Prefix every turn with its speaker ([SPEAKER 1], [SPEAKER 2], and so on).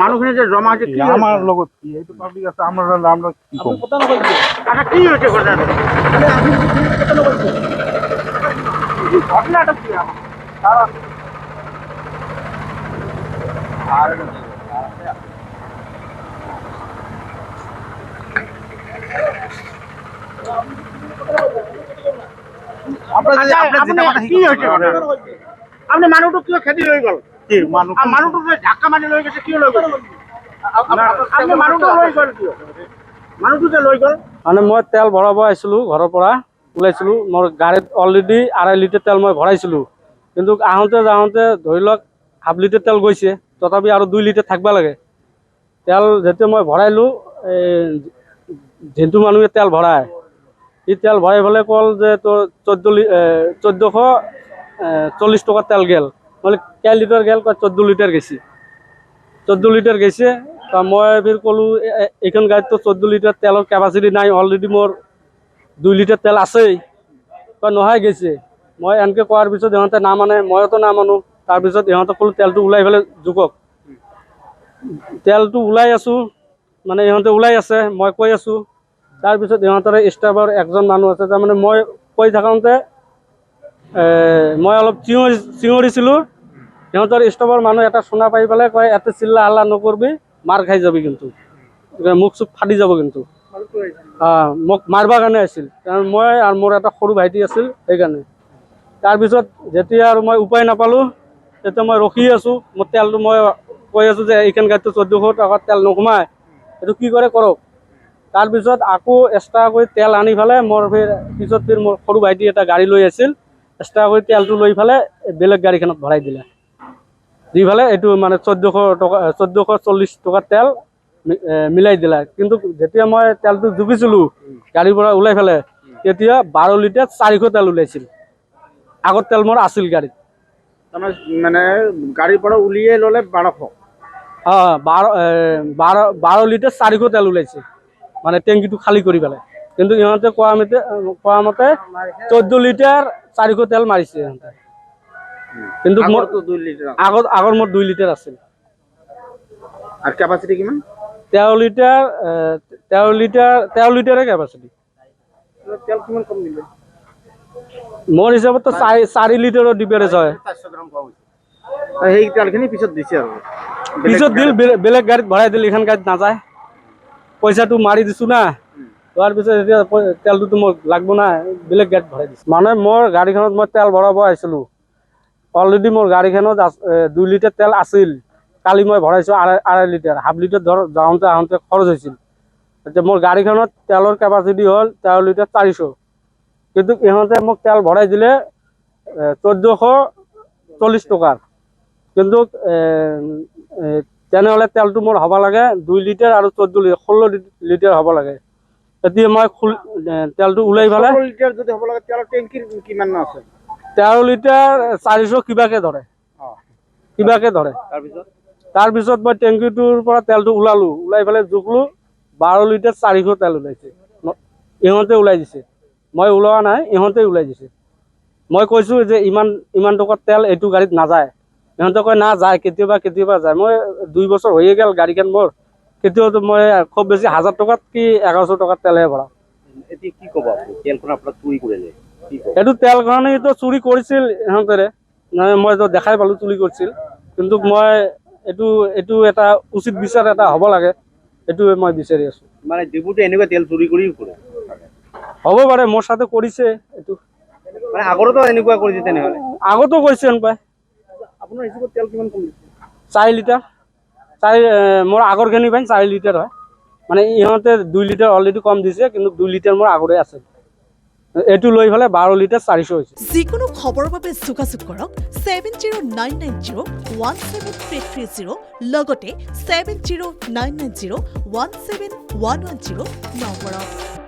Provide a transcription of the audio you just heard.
[SPEAKER 1] মানুষের যে জমা আছে কি
[SPEAKER 2] আমার লগত কি এই তো পাবলিক আছে আমরা কি করব
[SPEAKER 1] আচ্ছা কি হয়েছে ঘটনাটা ঘটনাটা কি আপনি মানুষটো কিয় খেতি লৈ গ'ল
[SPEAKER 2] কি মানুষ
[SPEAKER 1] মানুহটো যে ধাক্কা মাৰি লৈ গৈছে কিয় লৈ গ'ল আপুনি মানুহটো লৈ গ'ল কিয় মানুহটো যে লৈ গ'ল
[SPEAKER 3] মানে মই তেল ভৰাব আহিছিলোঁ ঘৰৰ পৰা ওলাইছিলোঁ মোৰ গাড়ীত অলৰেডি 2.5 লিটাৰ তেল মই ভৰাইছিলোঁ কিন্তু আহোঁতে যাওঁতে ধৰি লওক হাফ লিটাৰ তেল গৈছে তথাপি আৰু 2 লিটাৰ থাকিব লাগে তেল যেতিয়া মই ভৰাইলোঁ যোনটো মানুহে তেল ভৰায় সি তেল ভৰাই পেলাই ক'ল যে তোৰ 1440 টকা তেল গেল মানে কেই লিটাৰ গেল 14 লিটাৰ গেছে 14 লিটাৰ গেছে মই ফিৰ ক'লোঁ এইখন গাড়ীততো 14 লিটাৰ তেলৰ কেপাচিটি নাই অলৰেডি মোৰ 2 লিটাৰ তেল আছেই নহয় গেছে মই এনেকৈ কোৱাৰ পিছত ইহঁতে নামানে মইতো নামানো তাৰপিছত ইহঁতক ক'লোঁ তেলটো ওলাই পেলাই জোকক তেলটো ওলাই আছোঁ মানে ইহঁতে ওলাই আছে মই কৈ আছোঁ তাৰপিছত ইহঁতৰে ষ্টাফৰ একজন মানুহ আছে তাৰমানে মই কৈ থাকোঁতে মই অলপ চিঞৰিছিলোঁ সিহঁতৰ ষ্টাফৰ মানুহ এটা শুনা পাই পেলাই কয় এতে চিল্লা হাল্লা নকৰবি মাৰ খাই যাবি কিন্তু মুখ চুখ ফাটি যাব কিন্তু মোক মাৰিবৰ কাৰণে আছিল কাৰণ মই আৰু মোৰ এটা সৰু ভাইটি আছিল সেইকাৰণে তাৰপিছত যেতিয়া আৰু মই উপায় নাপালোঁ তেতিয়া মই ৰখি আছোঁ মোৰ তেলটো মই কৈ আছোঁ যে এইখন গাড়ীটো 1400 টকাত তেল নোসোমায় এইটো কি কৰে কৰক তাৰপিছত আকৌ এক্সট্ৰা কৰি তেল আনি পেলাই মোৰ পিছত মোৰ সৰু ভাইটি এটা গাড়ী লৈ আছিল এক্সট্ৰা কৰি তেলটো লৈ পেলাই বেলেগ গাড়ীখনত ভৰাই দিলে দি পেলাই এইটো মানে 1440 টকা তেল মিলাই দিলে কিন্তু যেতিয়া মই তেলটো জুখিছিলোঁ গাড়ীৰ পৰা ওলাই পেলাই তেতিয়া 12 লিটাৰ 400 তেল ওলাইছিল আগত তেল মোৰ আছিল গাড়ীত
[SPEAKER 1] মানে গাড়ীৰ পৰা উলিয়াই ল'লে 1200
[SPEAKER 3] 12 লিটাৰ 400 তেল ওলাইছে মানে টেংকিটো খালী কৰি পেলাই কিন্তু ইহঁতে কোৱা মতে 14 লিটাৰ 400 তেল মাৰিছে ইহঁতে কিন্তু আগৰ মোৰ 2 লিটাৰ আছিল
[SPEAKER 1] আৰু কেপাচিটি কিমান
[SPEAKER 3] 13 লিটাৰে কেপাচিটি
[SPEAKER 1] তেল কিমান কম দিলে
[SPEAKER 3] মোৰ হিচাপত 4 লিটাৰৰ ডিফাৰেঞ্চ হয়
[SPEAKER 1] 400 গ্ৰাম কম সেই তেলখিনি পিছত দিছে আৰু
[SPEAKER 3] পিছত দিল বেলেগ গাড়ীত ভৰাই দিল এইখন গাড়ীত নাযায় পইচাটো মাৰি দিছোঁ না তাৰ পিছত এতিয়া তেলটোতো মোক লাগব না বেলেগ গাড়ীত ভৰাই দিছোঁ মানে মোৰ গাড়ীখনত মই তেল ভৰাব আহিছিলোঁ অলৰেডি মোৰ গাড়ীখনত 2 লিটাৰ তেল আছিল কালি মই ভৰাইছোঁ 2.5 লিটাৰ হাফ লিটাৰ ধৰ যাওঁতে আহোঁতে খৰচ হৈছিল এতিয়া মোৰ গাড়ীখনত তেলৰ কেপাচিটি হ'ল 13 লিটাৰ 400 কিন্তু ইহঁতে মোক তেল ভৰাই দিলে 1440 টকাৰ কিন্তু তেনেহ'লে তেলটো মোৰ হ'ব লাগে 2 লিটাৰ আৰু 16 লিটাৰ হ'ব লাগে এতিয়া মই তেলটো ওলাই পেলাই
[SPEAKER 1] 16 লিটাৰ যদি হ'ব লাগে তেলৰ টেংকিৰ কিমান আছে
[SPEAKER 3] 13 লিটাৰ 400 কিবাকে ধৰে তাৰপিছত মই টেংকিটোৰ পৰা তেলটো ওলাই পেলাই জোখলোঁ 12 লিটাৰ 400 তেল ওলাইছে ইহঁতে ওলাই দিছে মই ওলোৱা নাই ইহঁতে ওলাই দিছে মই কৈছোঁ যে ইমান টকাৰ তেল এইটো গাড়ীত নাযায় ইহঁতে কয় না যায় কেতিয়াবা যায় মই 2 বছৰ হৈয়ে গ'ল গাড়ীখন মোৰ কেতিয়াওতো মই খুব বেছি 1000 টকাত কি 1100 টকাৰ তেলহে ভৰাওঁ
[SPEAKER 1] এতিয়া কি ক'ব আপুনি তেলখন আপোনাক চুৰি কৰিলে
[SPEAKER 3] এইটো তেলখনেতো চুৰি কৰিছিল ইহঁতেৰে মইতো দেখাই পালোঁ চুৰি কৰিছিল কিন্তু মই এইটো এটা উচিত বিচাৰ এটা হ'ব লাগে এইটোৱে মই বিচাৰি আছোঁ
[SPEAKER 1] মানে ডিপুটো এনেকুৱা তেল চুৰি কৰিও কৰে
[SPEAKER 3] হ'ব পাৰে মোৰ সাথে কৰিছে এইটো
[SPEAKER 1] মানে আগতো এনেকুৱা কৰিছে তেনেহ'লে
[SPEAKER 3] আগতো কৰিছে এনেকুৱা
[SPEAKER 1] আপোনাৰ হিচাপত তেল কিমান কম দিছে
[SPEAKER 3] 4 লিটাৰ মোৰ আগৰখিনি পাই 4 লিটাৰ হয় মানে ইহঁতে 2 লিটাৰ অলৰেডি কম দিছে কিন্তু 2 লিটাৰ মোৰ আগৰে আছে এইটো লৈ পেলাই 12 লিটাৰ 400 হৈছে
[SPEAKER 4] যিকোনো খবৰৰ বাবে যোগাযোগ কৰক 7099017330 লগতে 7099017110 নম্বৰত